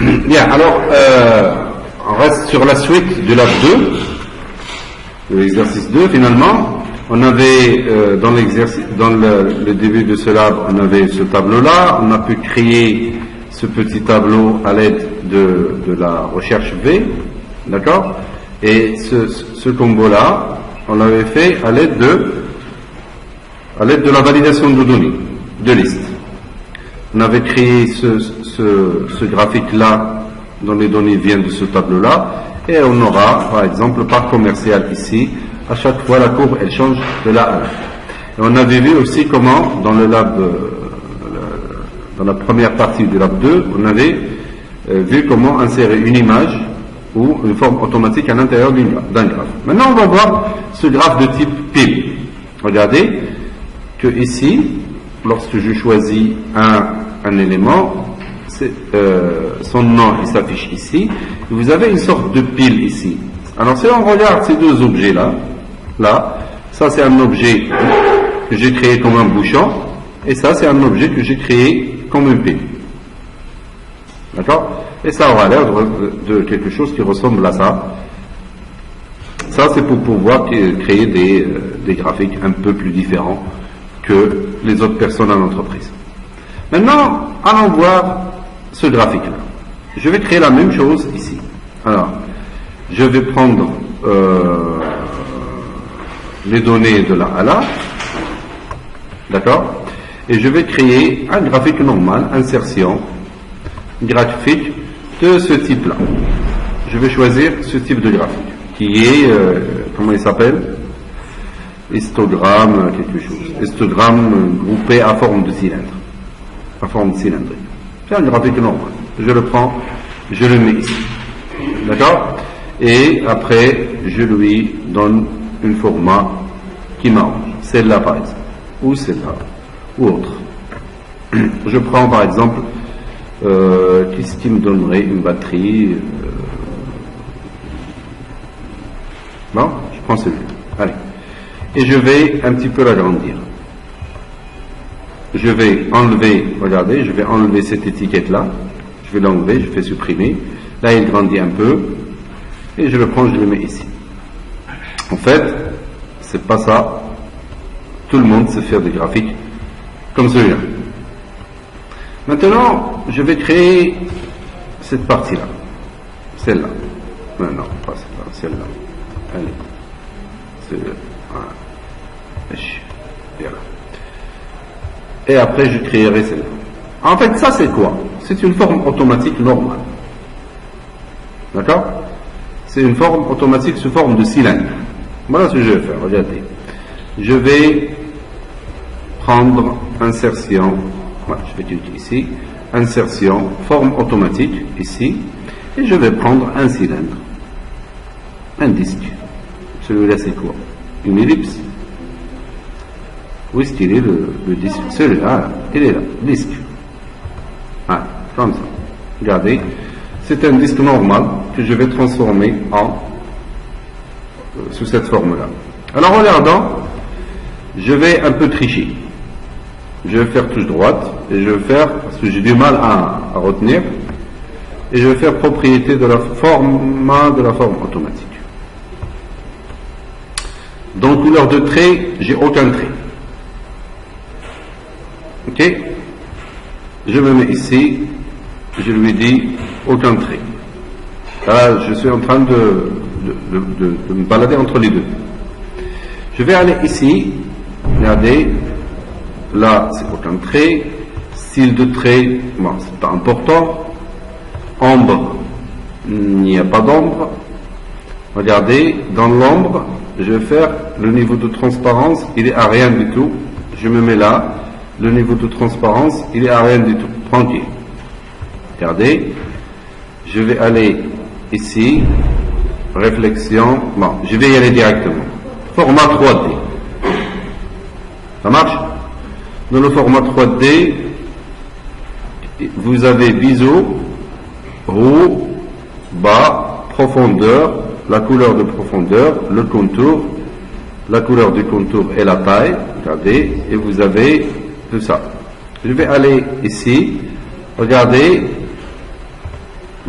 Bien, alors, on reste sur la suite de lab 2, de l'exercice 2. Finalement, on avait, dans le début de ce lab, on avait ce tableau-là. On a pu créer ce petit tableau à l'aide de la recherche V, d'accord? Et ce combo-là, on l'avait fait à l'aide de la validation de données, de listes. On avait créé ce graphique-là, dont les données viennent de ce tableau-là, et on aura, par exemple, par commercial ici, à chaque fois la courbe, elle change de là à là. Et on avait vu aussi comment, dans le lab, dans la première partie du lab 2, on avait vu comment insérer une image ou une forme automatique à l'intérieur d'un graphe. Maintenant, on va voir ce graphe de type pile. Regardez que ici, lorsque je choisis un élément, son nom il s'affiche ici, et vous avez une sorte de pile ici. Alors si on regarde ces deux objets là, ça c'est un objet que j'ai créé comme un bouchon, et ça c'est un objet que j'ai créé comme une pile. D'accord? Et ça aura l'air de quelque chose qui ressemble à ça. Ça c'est pour pouvoir créer des graphiques un peu plus différents que les autres personnes en entreprise. Maintenant, allons voir ce graphique-là. Je vais créer la même chose ici. Alors, je vais prendre les données de là à là, d'accord? Et je vais créer un graphique normal, insertion, graphique de ce type-là. Je vais choisir ce type de graphique, qui est, comment il s'appelle? Histogramme, quelque chose. Histogramme groupé à forme de cylindre. À forme cylindrique. C'est un graphique normal. Je le prends, je le mets ici. D'accord? Et après, je lui donne un format qui m'arrange. Celle-là, par exemple. Ou celle-là. Ou autre. Je prends, par exemple, qu'est-ce qui me donnerait une batterie Bon, je prends celui-là. Allez. Et je vais un petit peu l'agrandir. Je vais enlever, regardez, je vais enlever cette étiquette-là. Je vais l'enlever, je fais supprimer. Là, il grandit un peu. Et je le prends, je le mets ici. En fait, c'est pas ça. Tout le monde sait faire des graphiques comme celui-là. Maintenant, je vais créer cette partie-là. Celle-là. Non, pas celle-là, celle-là. Allez. Celle-là. Voilà. Et après, je créerai celle-là. En fait, ça, c'est quoi? C'est une forme automatique normale. D'accord? C'est une forme automatique sous forme de cylindre. Voilà ce que je vais faire. Regardez. Je vais prendre insertion. Voilà, je vais cliquer ici. Insertion, forme automatique, ici. Et je vais prendre un cylindre. Un disque. Celui-là, c'est quoi? Une ellipse. Où est-ce qu'il est le disque? Celui-là, il est là, disque. Voilà, comme ça. Regardez, c'est un disque normal que je vais transformer sous cette forme-là. Alors, en regardant, je vais un peu tricher. Je vais faire touche droite, et je vais faire, parce que j'ai du mal à retenir, et je vais faire propriété de la forme automatique. Donc, couleur de trait, j'ai aucun trait. Ok? Je me mets ici, je lui dis aucun trait. Là, je suis en train de me balader entre les deux. Je vais aller ici, regardez, là c'est aucun trait, style de trait, bon, c'est pas important, ombre, il n'y a pas d'ombre. Regardez, dans l'ombre, je vais faire le niveau de transparence, il est à rien du tout. Je me mets là, le niveau de transparence, il est à rien du tout, tranquille. Regardez, je vais aller ici, réflexion, bon, je vais y aller directement. Format 3D. Ça marche? Dans le format 3D, vous avez biseau, haut, bas, profondeur, la couleur de profondeur, le contour, la couleur du contour et la taille, regardez, et vous avez tout ça. Je vais aller ici, regardez,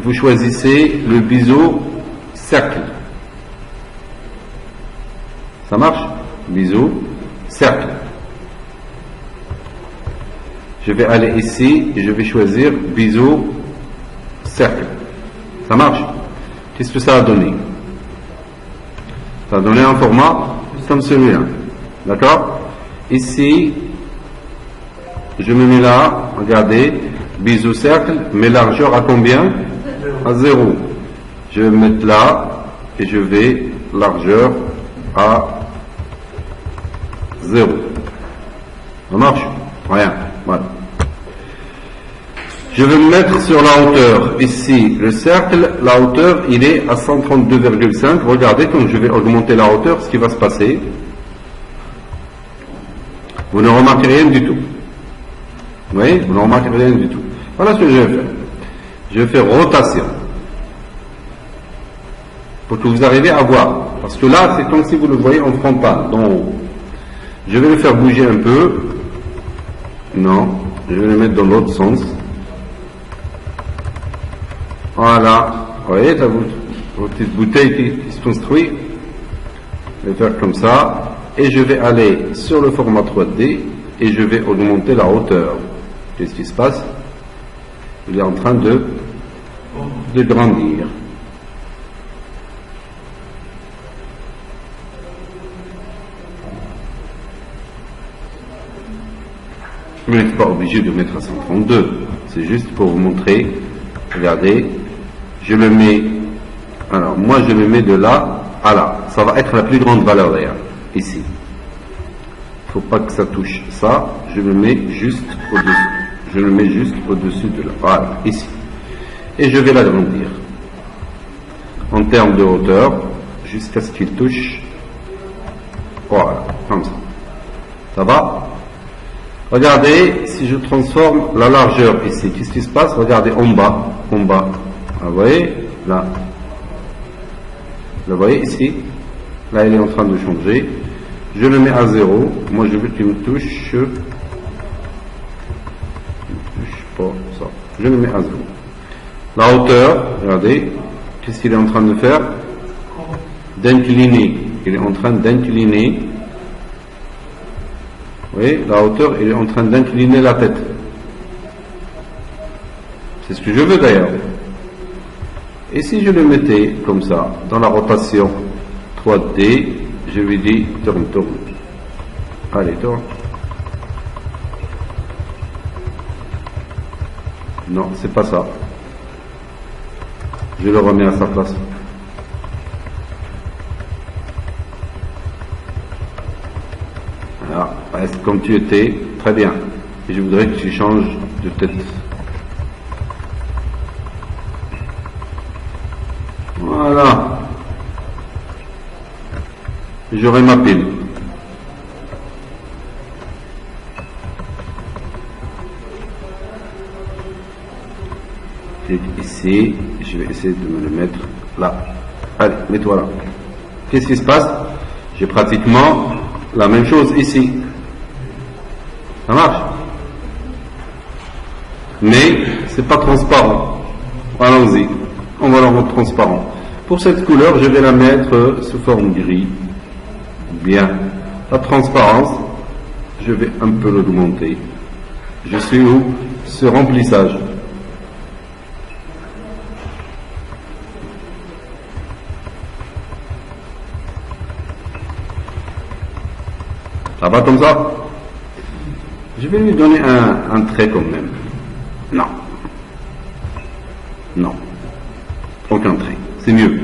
vous choisissez le biseau cercle. Ça marche? Biseau cercle. Je vais aller ici et je vais choisir biseau cercle. Ça marche? Qu'est-ce que ça a donné? Ça a donné un format comme celui-là. D'accord? Ici, je me mets là, regardez, biseau cercle, mes largeurs à combien? À 0. Je vais me mettre là et je vais largeur à 0. Ça marche? Rien. Voilà. Je vais me mettre sur la hauteur. Ici, le cercle, la hauteur, il est à 132,5. Regardez, comme je vais augmenter la hauteur, ce qui va se passer. Vous ne remarquez rien du tout. Vous voyez? Vous ne remarquez rien du tout. Voilà ce que je vais faire. Je vais faire rotation. Pour que vous arriviez à voir. Parce que là, c'est comme si vous le voyez en frontal, d'en haut. Je vais le faire bouger un peu. Non. Je vais le mettre dans l'autre sens. Voilà. Vous voyez, là, votre petite bouteille qui se construit. Je vais faire comme ça. Et je vais aller sur le format 3D et je vais augmenter la hauteur. Qu'est-ce qui se passe? Il est en train de grandir. Vous n'êtes pas obligé de mettre à 132. C'est juste pour vous montrer. Regardez. Je le mets. Alors, moi, je le mets de là à là. Ça va être la plus grande valeur d'ailleurs. Ici. Il ne faut pas que ça touche ça. Je le mets juste au-dessus. Je le mets juste au-dessus de là. Voilà, ici. Et je vais l'agrandir. En termes de hauteur, jusqu'à ce qu'il touche. Voilà, comme ça. Ça va? Regardez, si je transforme la largeur ici, qu'est-ce qui se passe? Regardez en bas. En bas. Ah, vous voyez? Là. Vous voyez ici? Là, il est en train de changer. Je le mets à 0. Moi, je veux qu'il me touche. Il ne touche pas ça. Je le mets à 0. La hauteur, regardez. Qu'est-ce qu'il est en train de faire? D'incliner. Il est en train d'incliner. Vous voyez? La hauteur, il est en train d'incliner la tête. C'est ce que je veux d'ailleurs. Et si je le mettais comme ça, dans la rotation 3D, je lui dis tourne. Allez, tourne. Non, c'est pas ça. Je le remets à sa place. Voilà, reste comme tu étais, très bien. Et je voudrais que tu changes de tête. Voilà. J'aurai ma pile. Clique ici. Je vais essayer de me le mettre là. Allez, mets-toi là. Qu'est-ce qui se passe? J'ai pratiquement la même chose ici. Ça marche? Mais c'est pas transparent. Allons-y. On va le rendre transparent. Pour cette couleur, je vais la mettre sous forme gris. Bien. La transparence, je vais un peu l'augmenter. Je suis où? Ce remplissage. Ça va comme ça? Je vais lui donner un trait quand même. Non. Non. Aucun trait. C'est mieux.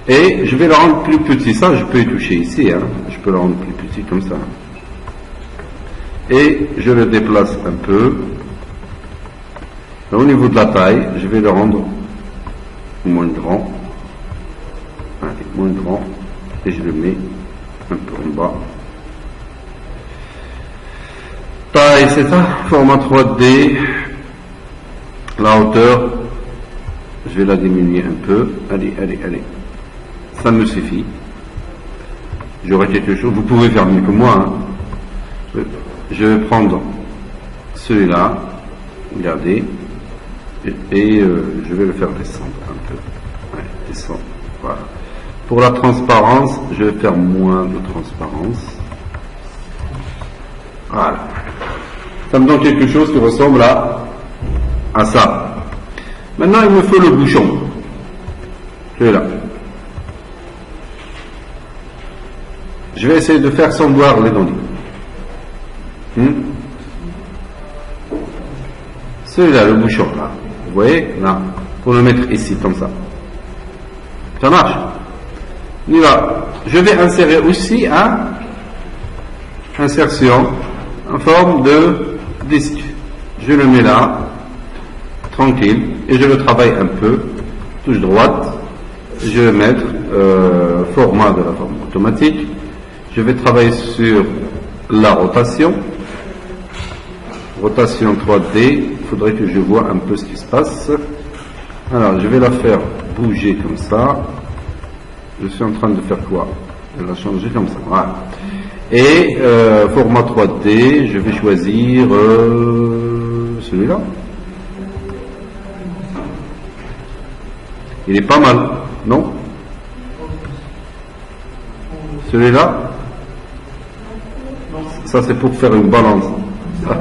Et je vais le rendre plus petit. Ça, je peux y toucher ici. Hein. Je peux le rendre plus petit comme ça. Et je le déplace un peu. Et au niveau de la taille, je vais le rendre moins grand. Allez, moins grand. Et je le mets un peu en bas. Taille, c'est ça. Format 3D. La hauteur, je vais la diminuer un peu. Allez. Ça me suffit. J'aurai quelque chose. Vous pouvez faire mieux que moi. Hein. Je vais prendre celui-là. Regardez. je vais le faire descendre un peu. Ouais, descendre. Voilà. Pour la transparence, je vais faire moins de transparence. Voilà. Ça me donne quelque chose qui ressemble à ça. Maintenant, il me faut le bouchon. Celui-là. Je vais essayer de faire sans voir les données. Celui-là, le bouchon, là. Vous voyez, là. Pour le mettre ici, comme ça. Ça marche. On y va. Je vais insérer aussi un insertion en forme de disque. Je le mets là, tranquille, et je le travaille un peu. Touche droite. Je vais mettre format de la forme automatique. Je vais travailler sur la rotation. Rotation 3D. Il faudrait que je vois un peu ce qui se passe. Alors, je vais la faire bouger comme ça. Je suis en train de faire quoi? Je vais la changer comme ça. Voilà. Et format 3D, je vais choisir celui-là. Il est pas mal, non? Celui-là? Ça, c'est pour faire une balance. Ah.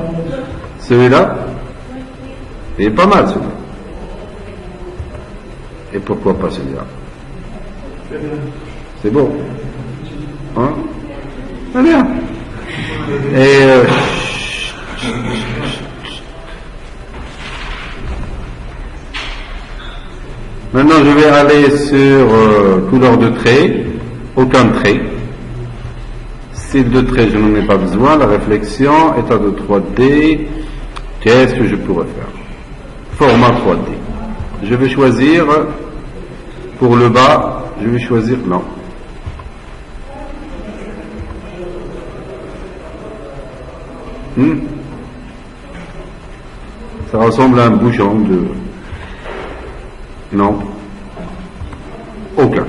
Celui-là? Il est pas mal, celui-là. Et pourquoi pas celui-là? C'est beau. Hein? Très bien. Et maintenant, je vais aller sur couleur de trait, aucun trait. Style de trait, je n'en ai pas besoin. La réflexion, état de 3D. Qu'est-ce que je pourrais faire? Format 3D. Je vais choisir, pour le bas, je vais choisir, non. Ça ressemble à un bouchon de... Non. Aucun.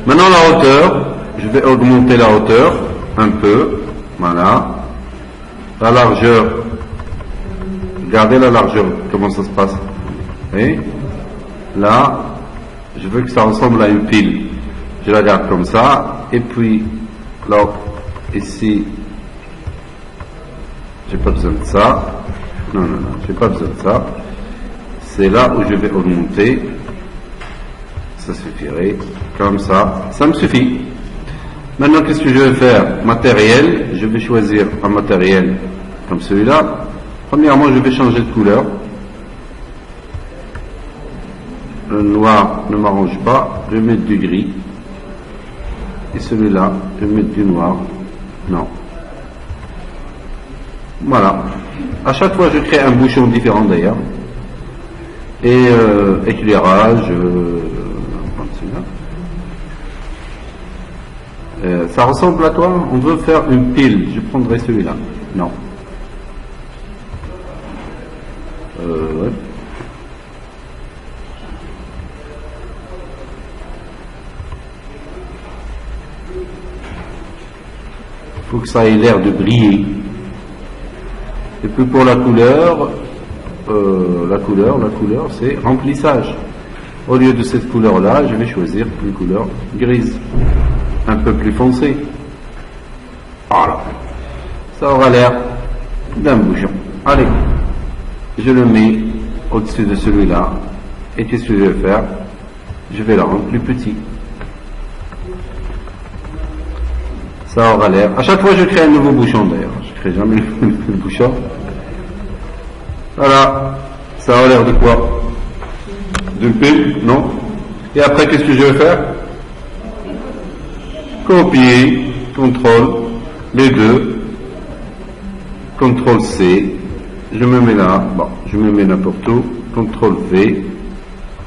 Maintenant la hauteur, je vais augmenter la hauteur un peu. Voilà. La largeur. Regardez la largeur, comment ça se passe. Et là, je veux que ça ressemble à une pile. Je la garde comme ça. Et puis, là, ici, j'ai pas besoin de ça. Non, j'ai pas besoin de ça. C'est là où je vais augmenter. Ça suffirait. Comme ça. Ça me suffit. Maintenant, qu'est-ce que je vais faire? Matériel. Je vais choisir un matériel comme celui-là. Premièrement, je vais changer de couleur. Le noir ne m'arrange pas. Je vais mettre du gris. Et celui-là, je vais mettre du noir. Non. Voilà. À chaque fois, je crée un bouchon différent d'ailleurs. Et éclairage, ça ressemble à quoi? On veut faire une pile. Je prendrai celui-là. Non. Ouais. Il faut que ça ait l'air de briller. Et puis pour la couleur, c'est remplissage. Au lieu de cette couleur-là, je vais choisir une couleur grise, un peu plus foncée. Voilà. Ça aura l'air d'un bouchon. Allez, je le mets au-dessus de celui-là. Et qu'est-ce que je vais faire? Je vais le rendre plus petit. Ça aura l'air. À chaque fois, je crée un nouveau bouchon d'ailleurs. Je crée jamais le bouchon. Voilà. Ça a l'air de quoi? D'une pile? Non. Et après, qu'est-ce que je vais faire? Copier. Contrôle. Les deux. Contrôle C. Je me mets là. Bon, je me mets n'importe où. Contrôle V.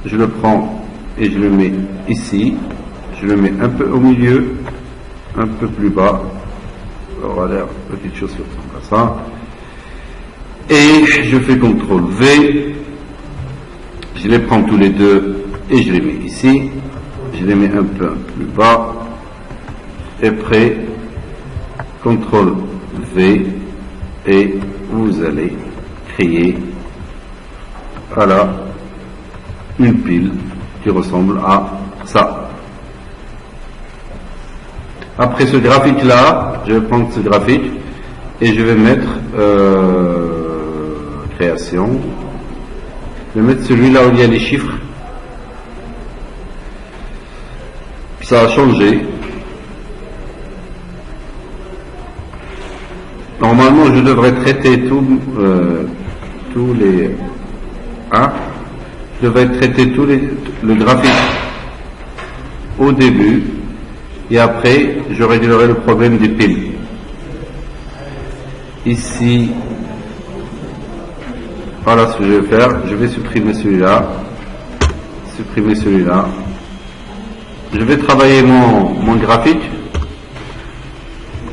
Je le prends et je le mets ici. Je le mets un peu au milieu. Un peu plus bas. Ça aura l'air petite chose qui ressemble à ça. Et je fais CTRL V. Je les prends tous les deux et je les mets ici. Je les mets un peu plus bas. Et prêt. CTRL V. Et vous allez créer voilà une pile qui ressemble à ça. Après ce graphique là, je vais prendre ce graphique et je vais mettre création. Je vais mettre celui-là où il y a les chiffres. Ça a changé. Normalement, je devrais traiter tous les... Hein, je devrais traiter le graphique au début et après, je réglerai le problème des piles. Ici, voilà ce que je vais faire. Je vais supprimer celui-là. Supprimer celui-là. Je vais travailler mon graphique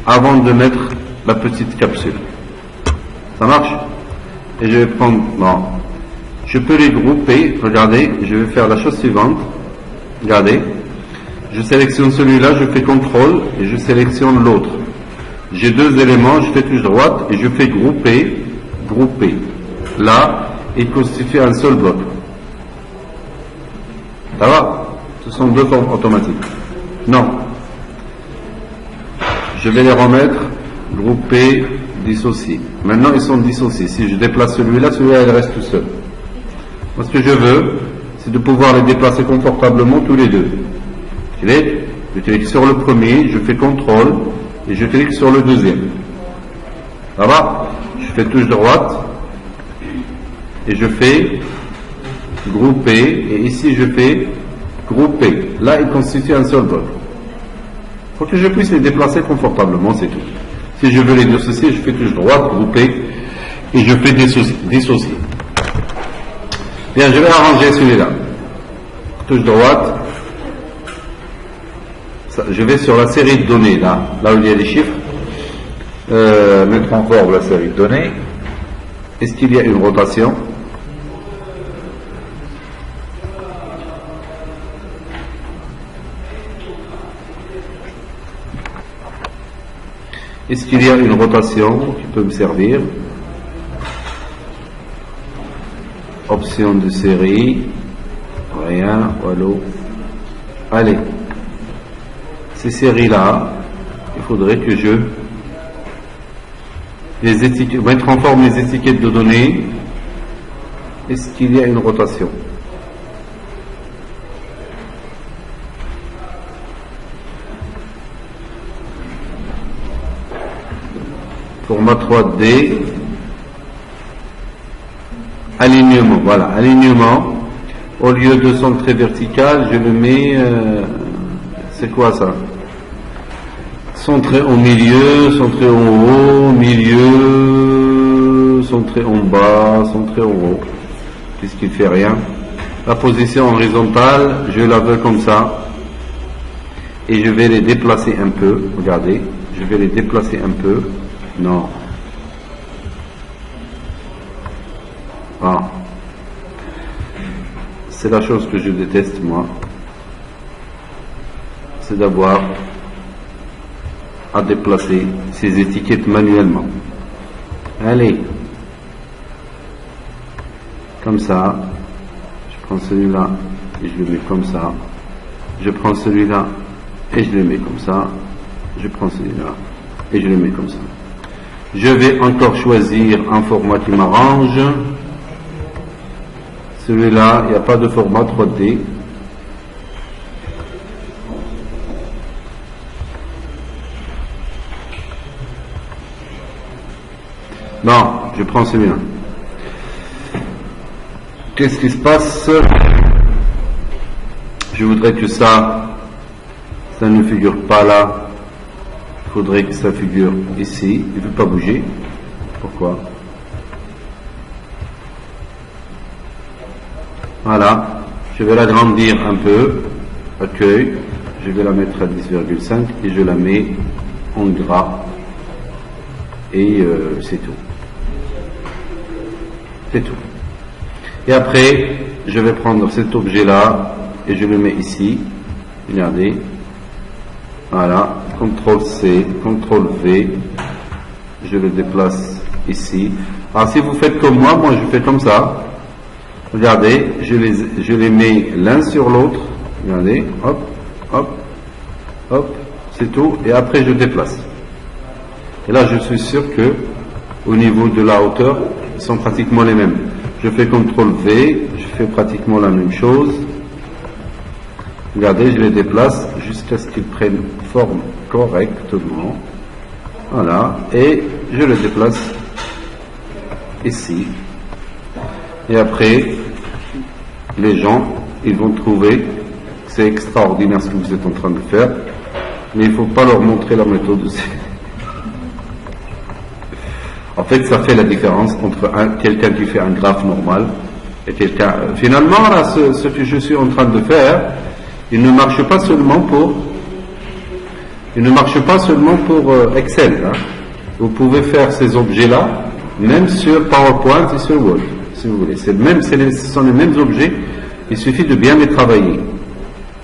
avant de mettre la petite capsule. Ça marche? Et je vais prendre... Bon. Je peux les grouper. Regardez, je vais faire la chose suivante. Regardez. Je sélectionne celui-là, je fais CTRL et je sélectionne l'autre. J'ai deux éléments, je fais touche droite et je fais grouper, grouper. Là, il constitue un seul bloc. Ça va? Ce sont deux formes automatiques. Non. Je vais les remettre, grouper, dissocier. Maintenant, ils sont dissociés. Si je déplace celui-là, celui-là, il reste tout seul. Moi, ce que je veux, c'est de pouvoir les déplacer confortablement tous les deux. Je clique sur le premier, je fais CTRL et je clique sur le deuxième. Ça va? Je fais touche droite et je fais grouper et ici je fais grouper. Là, il constitue un seul bloc. Il faut que je puisse les déplacer confortablement, c'est tout. Si je veux les dissocier, je fais touche droite, grouper et je fais dissocier. Bien, je vais arranger celui-là. Touche droite. Je vais sur la série de données, là où il y a les chiffres, mettre en forme la série de données. Est-ce qu'il y a une rotation? Est-ce qu'il y a une rotation qui peut me servir? Option de série, rien, voilà. Allez. Ces séries-là, il faudrait que je les étiquette, mettre en forme les étiquettes de données. Est-ce qu'il y a une rotation? Format 3D. Alignement, voilà, alignement. Au lieu de centrer vertical, je le mets... c'est quoi ça? Centré au milieu, centré en haut, milieu, centré en bas, centré en haut. Puisqu'il fait rien. La position horizontale, je la veux comme ça. Et je vais les déplacer un peu. Regardez, je vais les déplacer un peu. Non. Ah. C'est la chose que je déteste, moi. C'est d'avoir à déplacer ces étiquettes manuellement. Allez, comme ça, je prends celui-là et je le mets comme ça, je prends celui-là et je le mets comme ça, je prends celui-là et je le mets comme ça. Je vais encore choisir un format qui m'arrange. Celui-là, il n'y a pas de format 3D. Non, je prends celui-là. Qu'est-ce qui se passe? Je voudrais que ça ne figure pas là. Il faudrait que ça figure ici. Il ne veut pas bouger. Pourquoi? Voilà. Je vais l'agrandir un peu. Accueil. Je vais la mettre à 10,5 et je la mets en gras. Et c'est tout. C'est tout. Et après, je vais prendre cet objet-là et je le mets ici. Regardez. Voilà. CTRL-C, CTRL-V. Je le déplace ici. Alors si vous faites comme moi je fais comme ça. Regardez, je les mets l'un sur l'autre. Regardez, hop, hop, hop, c'est tout. Et après, je déplace. Et là, je suis sûr que au niveau de la hauteur, ils sont pratiquement les mêmes. Je fais CTRL V, je fais pratiquement la même chose. Regardez, je les déplace jusqu'à ce qu'ils prennent forme correctement. Voilà, et je les déplace ici. Et après, les gens, ils vont trouver que c'est extraordinaire ce que vous êtes en train de faire, mais il ne faut pas leur montrer la méthode aussi. En fait, ça fait la différence entre quelqu'un qui fait un graphe normal et quelqu'un... Finalement, là, ce que je suis en train de faire, il ne marche pas seulement pour Excel. Hein. Vous pouvez faire ces objets-là, même sur PowerPoint et sur Word, si vous voulez. Ce sont les mêmes objets, il suffit de bien les travailler.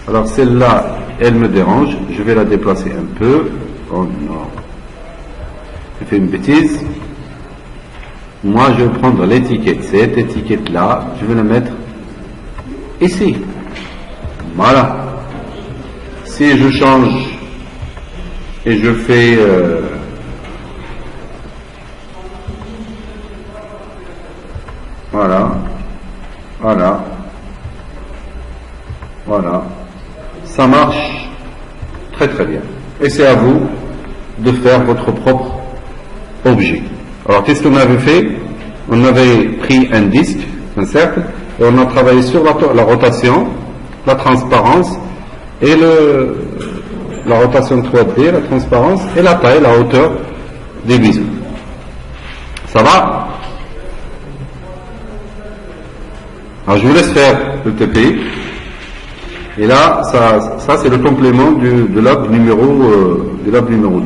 Alors celle-là, elle me dérange, je vais la déplacer un peu. Oh non, j'ai fait une bêtise. Moi, je vais prendre l'étiquette, cette étiquette-là, je vais la mettre ici. Voilà. Si je change et je fais voilà, voilà, voilà, ça marche très très bien. Et c'est à vous de faire votre propre objet. Alors qu'est-ce qu'on avait fait? On avait pris un disque, un cercle, et on a travaillé sur la rotation, la transparence et la rotation 3D, la transparence et la taille, la hauteur des biseaux. Ça va? Alors je vous laisse faire le TP. Et là, ça c'est le complément du lab numéro 2.